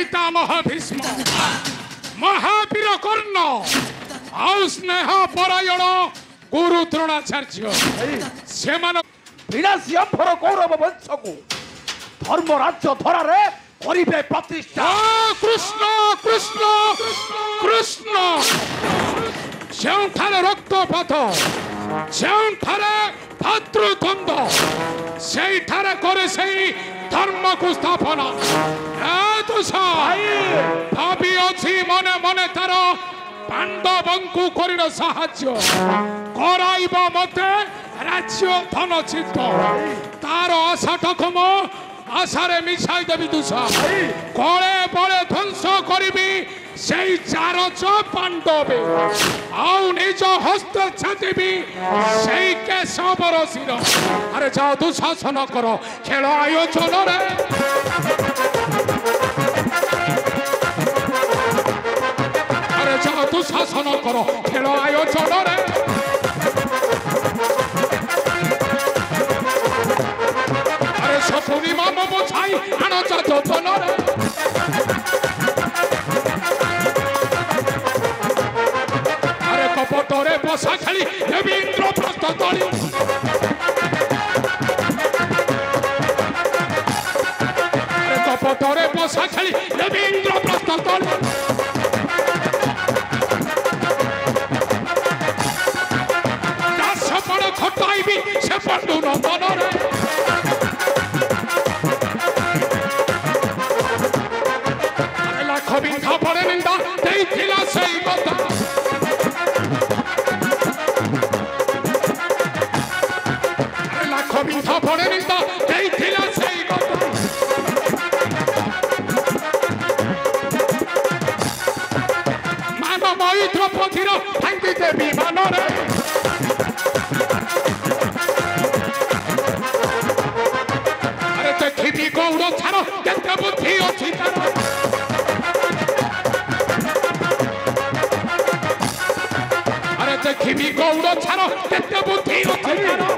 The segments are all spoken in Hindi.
पितामह भीष्म महावीर कर्ण आउ स्नेह परायण गुरु द्रोणाचार्य से विनाशी अम्फर कौरव वंश को धर्म राज्य धरारे करिबे प्रतिष्ठा। कृष्ण कृष्ण कृष्ण सेठारे रक्तपात सेठारे भातृद्वंद सेठारे करे सही धर्म को स्थापना भावी अच्छी मने मने तार पांडवंकु करिन साहाय्य कराइबा मते राज्य धन चित्त तार आशा टकम आशारे मिसाई देवी दुषा कले बले ध्वंस करिबी सेई चारच पांडवे आउ निज हस्त छातिबी सेई केशवर शिर। अरे जाओ दुशासन करो खेल आयोजन रे अरे जाओ दुशासन करो खेल आयोजन रे अरे सपुनी माम बुझाई आण जोपन रे अरे कपटरे बसा खेली देवीन्द्र प्रस्तली अरे कपटरे बसा खेली देवीन्द्र प्रस्तली सपन खटाइबी से पंडु नंदन रे अरे लाख बिंधा पड़े निंदा देइथिला सेई कथा अरे लाख बिंधा पड़े निंदा देइथिला सेई कथा मान मई द्रौपदीर भांगी देवी मान रे देखी गौड़ छाड़ केते बुद्धि अच्छी तार अरे देखी गौड़ छाड़ केते बुद्धि अच्छी तार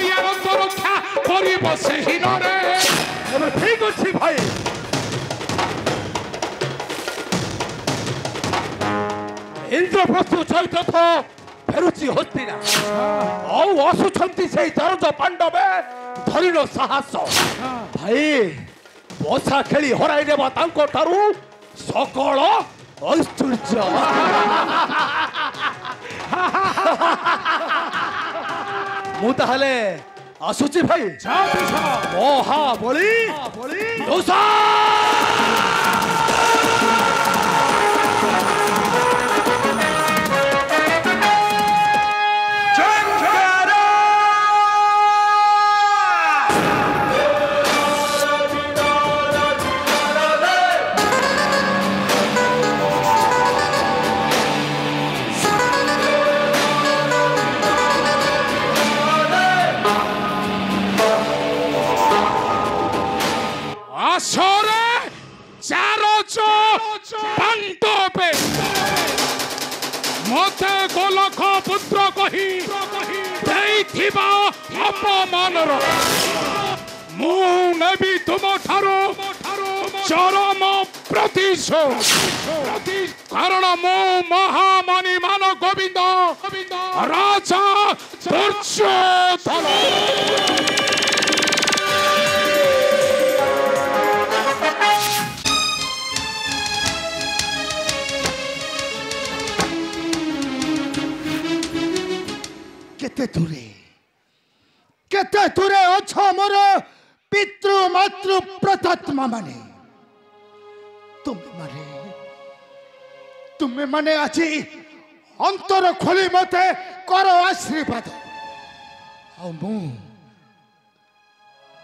यार तो रक्षा करिब से हिन रे ठीक अच्छी भाई इंद्रप्रस्थ सहित तो फेरुची हस्तिना औ असुछंती से दरज पांडवे धरिल साहस भाई बसा खेली हराई देबा तांको थारु सकल ऐश्वर्य मु ताहले आसुची भाई महाबली दोसा मते गोलख पुत्र कही अपमान मु नेबी तुम ठारो चरम प्रतिशोध कारण मो महामणि मान गोविंद राजा दुर्योधन केते दूरे अच्छ मोर पितृ मातृ प्रतात्मा माने तुम्हें माने आजी अंतर खोली मते करो आशीर्वाद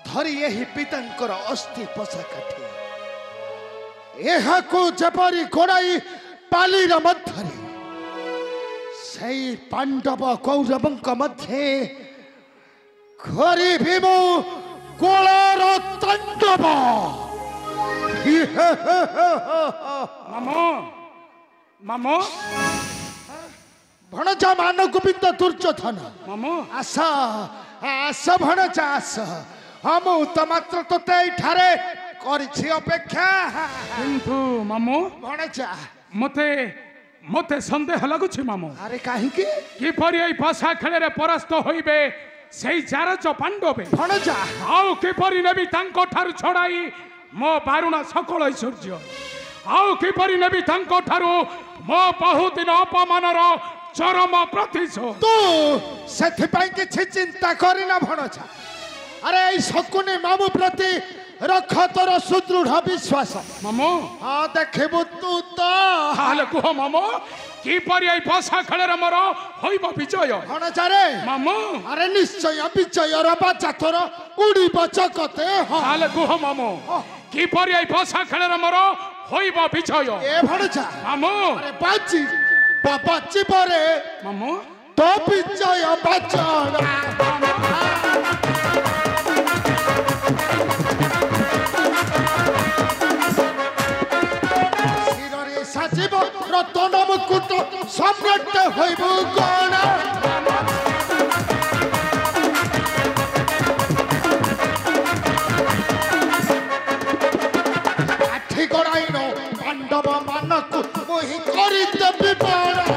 धरी यही पितांकर अस्थि पशा काठी यह को जपरी गोड़ाई पालीर मध्यरे सही पांडव कौरवंक मध्य खरी भीमो कोलार तांडव मामो मामो भणजा मान गोविंद दुर्योधन मामो आशा आस भणजा आस हम तो मात्र तोते ठारे करछि अपेक्षा किंतु मामू भणजा मते मते संदेह लगुछि मामू अरे काहे की किपरि एई पासा खेले परास्त होइबे सेई चारज पांडवे भणजा आउ किपरि नेबी तांको ठारु छड़ाई मो बारुणा सकल ऐश्वर्य आउ किपरि नेबी तांको ठारु मो बहुदिन अपमानर चरम प्रतिशोध तू सेथिपाई किछि चिंता करिना भणजा अरे ई शकुनी मामू प्रति रख तोर सुदृढ़ विश्वास मामू हाँ देखबू तू तो हाल कुह मामू किपरि एई पासा खेले मोर होइब विजय भणजा रे मामू अरे निश्चय विजयर बाचा तोर उड़ी बचकते हाँ हाल कुह मामू किपरि एई पासा खेले मोर होइब विजय ए भणजा मामू अरे बाची बाची परे मामू तो विजय बचना शिरोरे साजिब रतन मुकुट सम्राट होइबु गणा आठी गणाइन पांडव मानकु मोहि करि देबि बणा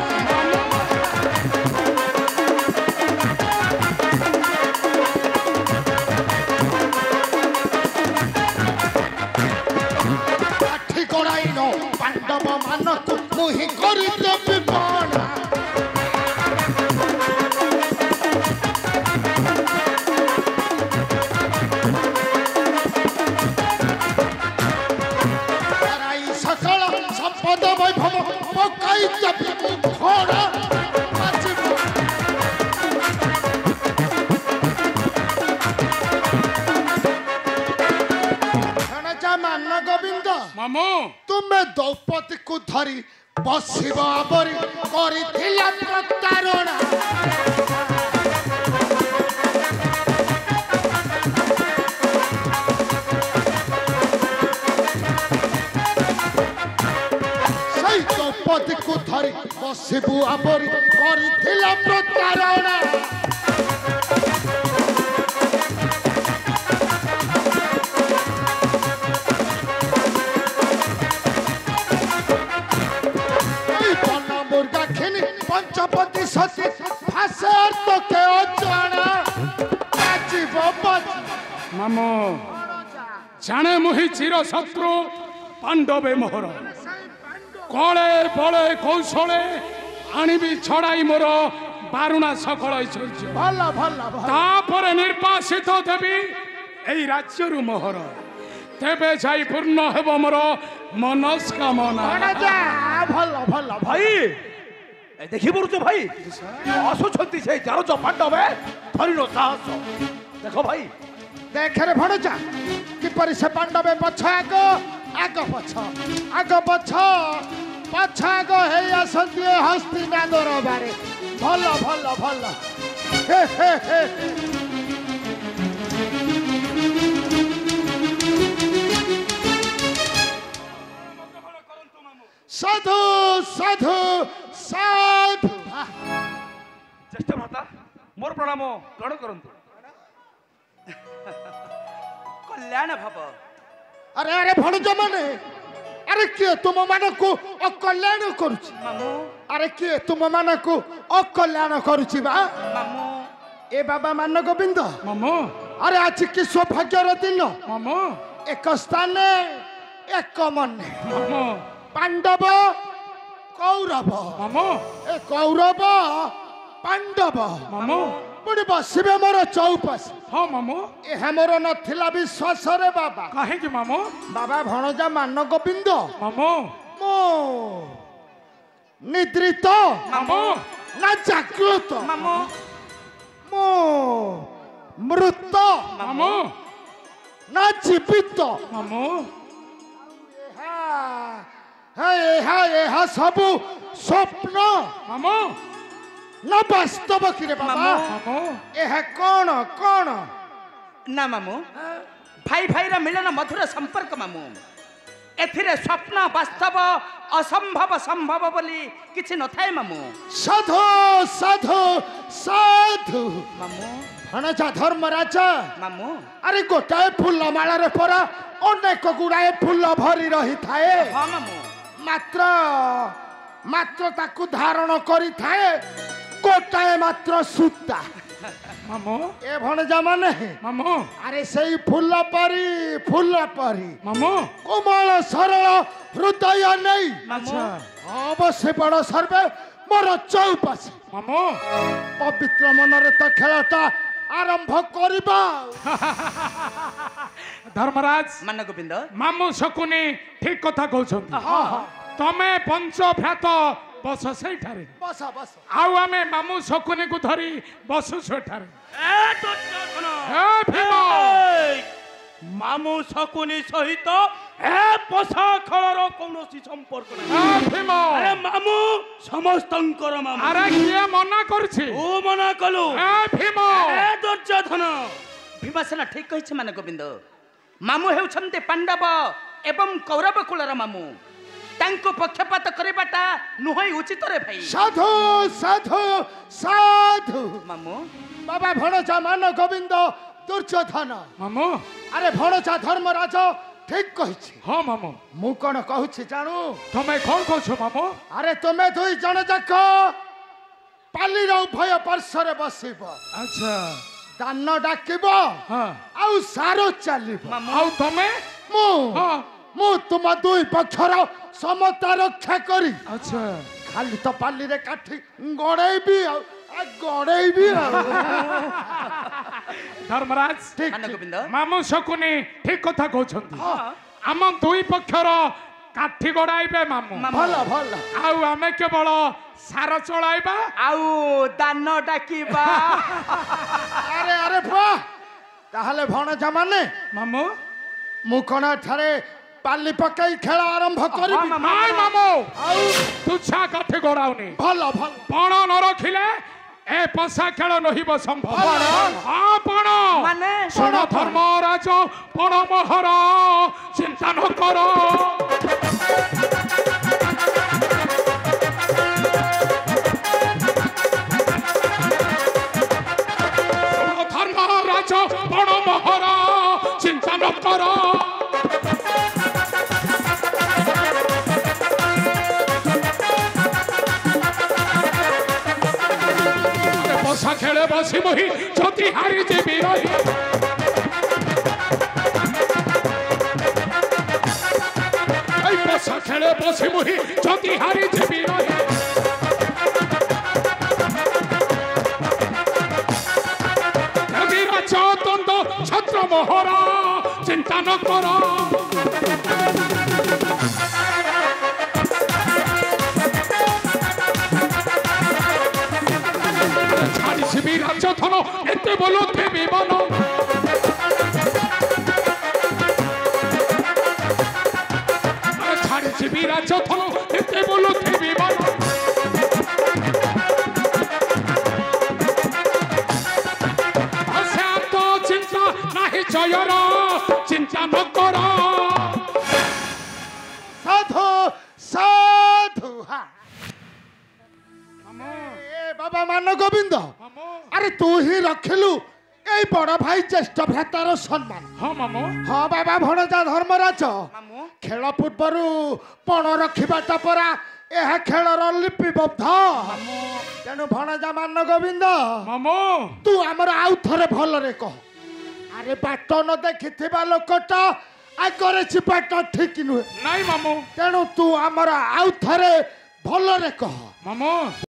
पांडव मानक मुहि करि देबि बणा राई सकल संपद वैभव पकाई देबि घोड़ा मान गोविंद मामू तुम्हें द्रौपदी को धरी बसिबा परी करिथिला प्रतारणा সেই द्रौपदी को धरी बसिबु परी करिथिला प्रतारणा पंचपति सती फासे तो के जाना जीव बच मामू जाने मुहि चिर शत्रु पांडवे मोहर कले बले कौशले आनिबी छड़ाई मोर बारुणा सकल ऐश्वर्य भला भला तापर निर्वासित देवी एई राज्यरु मोहर तेबे जाई पूर्ण हेब मोर मनस्कामना भला भला भाई देखि पड़ुछ भाई आसुछंती से जारज पांडवे धरिनो साहस देखो भाई देख रे भणजा किपरि से पांडवे पछ आग पछ पछ आग हे आसंती हस्तिनागर बारे भला भला भला हे हे हे साधु साधु साधु ज्येष्ठ भ्राता मोर प्रणाम ग्रहण करंतु कल्याण भव अरे अरे भणज माने अरे किए तुम मान को अकल्याण करुछि मामू अरे किए तुम मान को अकल्याण करुछि बा मामू ए बाबा मान गोविंद मामू अरे आज की सौभाग्यर दिन मामू एक स्थान एक मन मामू पांडव कौरव मामू ए कौरव पांडव मामू पुणी बसबे मोर चौपास हाँ मामू यह मोर नथिला विश्वास रे बाबा कहीं मामू बाबा भणजा मान गोविंद मामू मो निद्रित मामू ना जागृत मामू मो मृत मामू ना जीवित मामू सबु स्वप्न मामू ना वास्तव कि रे बाबा मामू यह कौन कौन ना मामू भाई भाई रा मिलन मधुर संपर्क मामू एथिरे स्वप्न वास्तव असंभव संभव बोली किछि न थाए मामू साधु साधु साधु मामू ଭଣଜା ଧର୍ମରାଜ ମାମୁଁ ଆରେ ଗୋଟାଏ ଫୁଲ ମାଳରେ ପରା ଅନେକ ଗୁଡ଼ାଏ ଫୁଲ ଭରି ରହିଥାଏ ହଁ ମାମୁଁ ମାତ୍ର ମାତ୍ର ତାକୁ ଧାରଣ କରିଥାଏ ଗୋଟାଏ ମାତ୍ର ସୂତା ମାମୁଁ ଏ ଭଣଜା ମାନେ ମାମୁଁ ଆରେ ସେଇ ଫୁଲ ପରି ମାମୁଁ କୋମଳ ସରଳ ହୃଦୟ ନେଇ ଆଚ୍ଛା ବସି ପଡ଼ ସର୍ବେ ମୋର ଚଉପାଶେ ମାମୁଁ ପବିତ୍ର ମନରେ ତ ଖେଳଟା ଆରମ୍ଭ କରିବା ଧର୍ମରାଜ ମାନ ଗୋବିନ୍ଦ ମାମୁଁ ଶକୁନି ଠିକ କଥା କହୁଛନ୍ତି ତମେ ପଞ୍ଚ ଭ୍ରାତ ବସ ସେଇଠାରେ ବସ ବସ ଆଉ ଆମେ ମାମୁଁ ଶକୁନିକୁ ଧରି ବସୁଛୁ ଏଠାରେ ଏ ଭୀମ ମାମୁଁ ଶକୁନି ସହିତ ଏ ପୋଷା ଖେଳର କୌଣସି ସମ୍ପର୍କ ନାହିଁ ଏ ଭୀମ ଆରେ ମାମୁଁ ସମସ୍ତଙ୍କର ମାମୁଁ ଆରେ କିଏ ମନା କରୁଛି ତୁ ମନା କଲୁ ଏ ଭୀମ ଏ ଦୁର୍ଯ୍ୟୋଧନ ଭୀମସେନ ଠିକ କହିଛି ମାନ ଗୋବିନ୍ଦ ମାମୁଁ ହେଉଛନ୍ତି ପାଣ୍ଡବ ଏବଂ କୌରବ କୁଳର ମାମୁଁ ତାଙ୍କୁ ପକ୍ଷପାତ କରିବାଟା ନୁହେଁ ଉଚିତରେ ଭାଇ ସାଧୁ ସାଧୁ ସାଧୁ ମାମୁଁ ବାବା ଭଣଜା ମାନ ଗୋବିନ୍ଦ ଦୁର୍ଯ୍ୟୋଧନ ମାମୁଁ ଆରେ ଭଣଜା ଧର୍ମରାଜ ଠିକ କହିଛି ହଁ ମାମୁଁ ମୁଁ କଣ କହୁଛି ଜାଣୁ ତମେ କଣ କହୁଛ ମାମୁଁ ଆରେ ତୁମେ ଦୁଇ ଜଣ ଯାକ ପାଲିର ଉଭୟ ପାର୍ଶ୍ୱରେ ବସିବ ଆଚ୍ଛା ଦାନ ଡାକିବ ହଁ ଆଉ ସାର ଚାଲିବ ଆଉ ତମେ ମୁଁ ହଁ ମୁଁ ତୁମ ଦୁଇ ପକ୍ଷର ସମତା ରକ୍ଷା କରି ଆଚ୍ଛା ଖାଲି ତ ପାଲିରେ କାଠି ଗଡ଼େଇବି ଆଉ ଗଡ଼େଇବି ଆଉ ଧର୍ମରାଜ ଠିକ ମାନ ଠିକ। ଗୋବିନ୍ଦ ମାମୁଁ ଶକୁନି ଠିକ କଥା କହୁଛନ୍ତି ଆମ ଦୁଇ ପକ୍ଷର କାଠି ଗଡ଼ାଇବେ ମାମୁଁ ଭଲ ଭଲ ଆଉ ଆମେ କେବଳ ସାର ଚଳାଇବା ଆଉ ଦାନ ଡାକିବା ଆରେ ଆରେ ବାଃ ତାହେଲେ ଭଣଜା ମାନେ ମାମୁଁ ମୁଁ କଣ ଏଠାରେ ପାଲି ପକେଇ ଖେଳ ଆରମ୍ଭ କରିବି ନାଇଁ ମାମୁଁ ଆଉ ତୁଚ୍ଛା କାଠି ଗଡ଼ାଉନି ଭଲ ଭଲ ପଣ ନ ରଖିଲେ ଏ ପଶା ଖେଳ ନହିବ ସମ୍ଭବ ପଣ? ହଁ ପଣ ମାନେ ଶୁଣ ଧର୍ମରାଜ ପଣ ମୋହର ଚିନ୍ତା ନ କର ଶୁଣ ଧର୍ମରାଜ ପଣ ମୋହର ଚିନ୍ତା ନ କର পশা খেলে বসি মহি যদি হারি যাবি রহি এই পশা খেলে বসি মহি যদি হারি যাবি রহি চন্দ ছত্র মোহরা চিন্তা ন কর ছাড়িছিবি রাজ্যধন এতে বলো দেবী মন ছাড়িছিবি রাজ্যধন এতে বলো দেবী মন শান্ত চিন্তা নাহি জয়র চিন্তা ন কর সাধু সাধু হা এ বাবা মান গোবিন্দ আরে তুই হি রখিলু এই বড় ভাই জ্যেষ্ঠ ভ্রাতার সম্মান ହଁ ମାମୁଁ ହଁ ବାବା ଭଣଜା ଧର୍ମରାଜ ମାମୁଁ ଖେଳ ପୂର୍ବରୁ ପଣ ରଖିବାଟା ପରା ଏହା ଖେଳର ଲିପିବଦ୍ଧ ତେଣୁ ଭଣଜା ମାନ ଗୋବିନ୍ଦ ମାମୁଁ ତୁ ଆମର ଆଉ ଥରେ ଭଲରେ କହ ଆରେ ବାଟ ନ ଦେଖିଥିବା ଲୋକଟା ଆଗରେ ଯିବାଟା ଠିକ ନୁହେଁ ନାଇଁ ମାମୁଁ ତେଣୁ ତୁ ଆମର ଆଉ ଥରେ ଭଲରେ କହ ମାମୁଁ